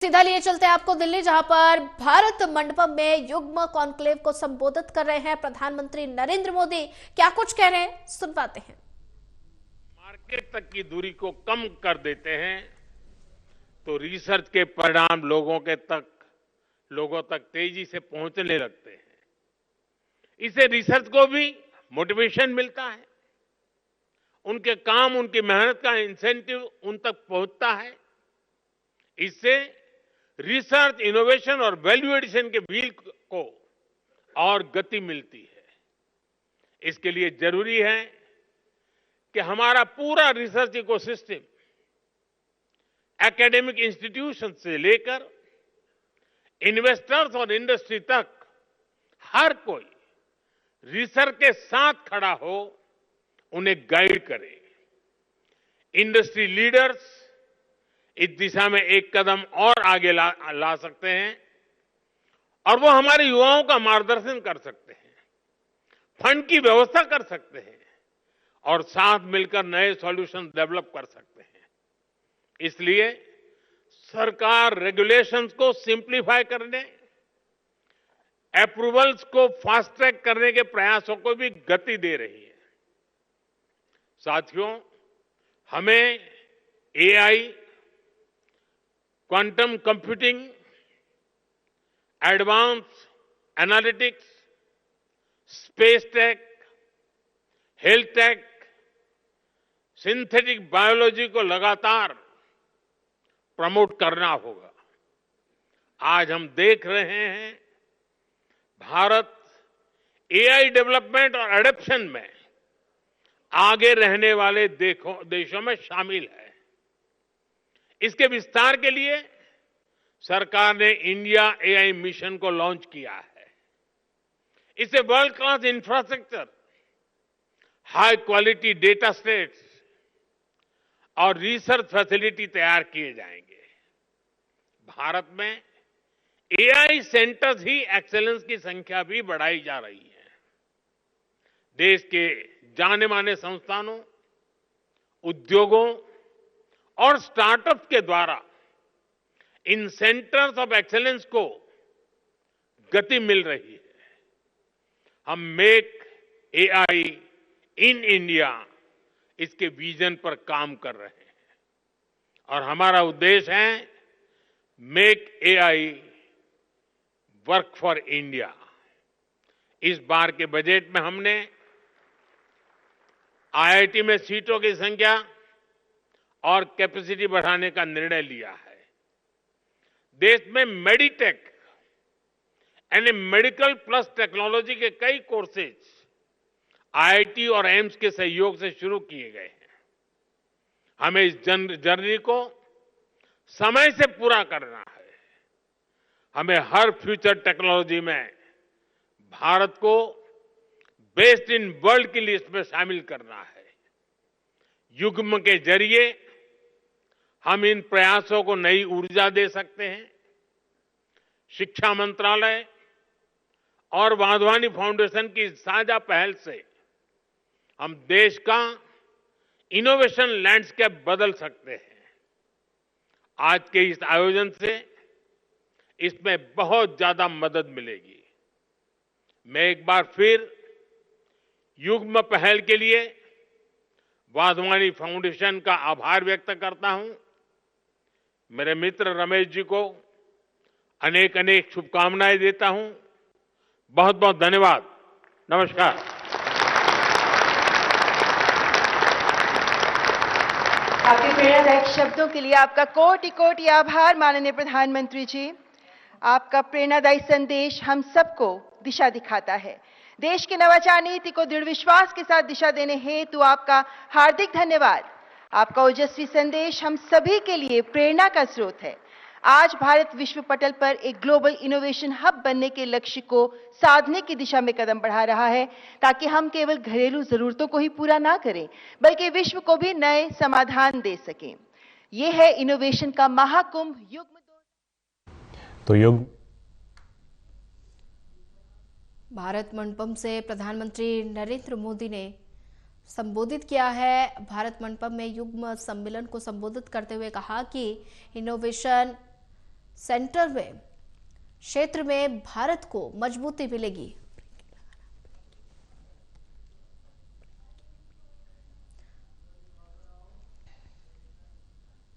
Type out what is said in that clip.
सीधा लिए चलते हैं आपको दिल्ली, जहां पर भारत मंडपम में युग्म कॉन्क्लेव को संबोधित कर रहे हैं प्रधानमंत्री नरेंद्र मोदी। क्या कुछ कह रहे हैं, सुन पाते हैं। मार्केट तक की दूरी को कम कर देते हैं तो रिसर्च के परिणाम लोगों तक तेजी से पहुंचने लगते हैं। इससे रिसर्च को भी मोटिवेशन मिलता है, उनके काम, उनकी मेहनत का इंसेंटिव उन तक पहुंचता है। इससे रिसर्च, इनोवेशन और वैल्यू एडिशन के व्हील को और गति मिलती है। इसके लिए जरूरी है कि हमारा पूरा रिसर्च इकोसिस्टम, एकेडमिक इंस्टीट्यूशन से लेकर इन्वेस्टर्स और इंडस्ट्री तक हर कोई रिसर्च के साथ खड़ा हो, उन्हें गाइड करे। इंडस्ट्री लीडर्स इस दिशा में एक कदम और आगे ला सकते हैं और वो हमारे युवाओं का मार्गदर्शन कर सकते हैं, फंड की व्यवस्था कर सकते हैं और साथ मिलकर नए सॉल्यूशन डेवलप कर सकते हैं। इसलिए सरकार रेगुलेशंस को सिंप्लीफाई करने, अप्रूवल्स को फास्ट ट्रैक करने के प्रयासों को भी गति दे रही है। साथियों, हमें AI, quantum computing, advance analytics, space tech, health take, synthetic biology को लगातार प्रमोट करना होगा। आज हम देख रहे हैं भारत एआई डेवलपमेंट और एडॉप्शन में आगे रहने वाले देशों में शामिल है। इसके विस्तार के लिए सरकार ने इंडिया एआई मिशन को लॉन्च किया है। इससे world class infrastructure, high quality data sets और रिसर्च फैसिलिटी तैयार किए जाएंगे। भारत में एआई सेंटर्स ही एक्सेलेंस की संख्या भी बढ़ाई जा रही है। देश के जाने माने संस्थानों, उद्योगों और स्टार्टअप के द्वारा इन सेंटर्स ऑफ एक्सेलेंस को गति मिल रही है। हम मेक एआई इन इंडिया, इसके विजन पर काम कर रहे हैं और हमारा उद्देश्य है make AI work for India. इस बार के बजट में हमने आईआईटी में सीटों की संख्या और कैपेसिटी बढ़ाने का निर्णय लिया है। देश में मेडिटेक यानी मेडिकल प्लस टेक्नोलॉजी के कई कोर्सेज आईआईटी और एम्स के सहयोग से शुरू किए गए हैं। हमें इस जर्नी को समय से पूरा करना है। हमें हर फ्यूचर टेक्नोलॉजी में भारत को बेस्ट इन वर्ल्ड की लिस्ट में शामिल करना है। युग्म के जरिए हम इन प्रयासों को नई ऊर्जा दे सकते हैं। शिक्षा मंत्रालय और वाधवानी फाउंडेशन की साझा पहल से हम देश का इनोवेशन लैंडस्केप बदल सकते हैं। आज के इस आयोजन से इसमें बहुत ज्यादा मदद मिलेगी। मैं एक बार फिर युग्म पहल के लिए वाधवानी फाउंडेशन का आभार व्यक्त करता हूं। मेरे मित्र रमेश जी को अनेक अनेक शुभकामनाएं देता हूं। बहुत बहुत धन्यवाद। नमस्कार। आपके प्रेरणादायक शब्दों के लिए आपका कोटि कोटि आभार माननीय प्रधानमंत्री जी। आपका प्रेरणादायी संदेश हम सबको दिशा दिखाता है। देश की नवाचार नीति को दृढ़ विश्वास के साथ दिशा देने हेतु आपका हार्दिक धन्यवाद। आपका ओजस्वी संदेश हम सभी के लिए प्रेरणा का स्रोत है। आज भारत विश्व पटल पर एक ग्लोबल इनोवेशन हब बनने के लक्ष्य को साधने की दिशा में कदम बढ़ा रहा है, ताकि हम केवल घरेलू जरूरतों को ही पूरा ना करें, बल्कि विश्व को भी नए समाधान दे सकें। ये है इनोवेशन का महाकुंभ युग्म। तो भारत मंडपम से प्रधानमंत्री नरेंद्र मोदी ने संबोधित किया है। भारत मंडपम में युग्म सम्मेलन को संबोधित करते हुए कहा कि इनोवेशन सेंटर में क्षेत्र में भारत को मजबूती मिलेगी।